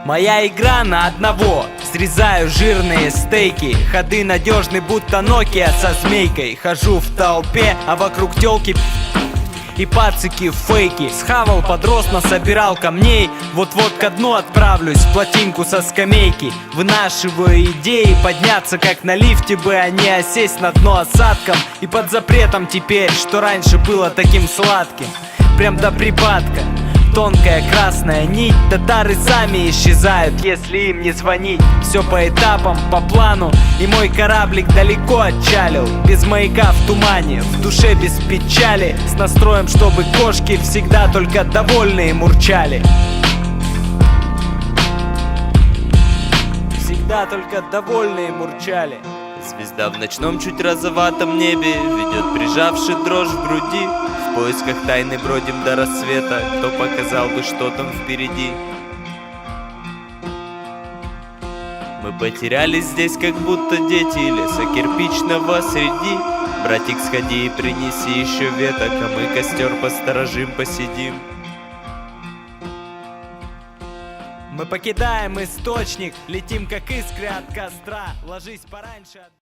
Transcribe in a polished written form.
Моя игра на одного. Срезаю жирные стейки. Ходы надежны, будто Nokia со змейкой. Хожу в толпе, а вокруг тёлки и пацики фейки. Схавал, подрос, насобирал камней. Вот-вот ко дну отправлюсь в плотинку со скамейки. Вынашиваю идеи подняться как на лифте бы, а не осесть на дно осадком. И под запретом теперь, что раньше было таким сладким. Прям до припадка. Тонкая красная нить. Татары сами исчезают, если им не звонить. Все по этапам, по плану. И мой кораблик далеко отчалил. Без маяка в тумане, в душе без печали. С настроем, чтобы кошки всегда только довольные мурчали. Всегда только довольные мурчали. Звезда в ночном чуть розоватом небе ведет прижавший дрожь в груди. В поисках тайны бродим до рассвета. Кто показал бы, что там впереди? Мы потерялись здесь, как будто дети леса кирпичного среди. Братик, сходи и принеси еще веток, а мы костер посторожим, посидим. Мы покидаем источник, летим как искры от костра. Ложись пораньше.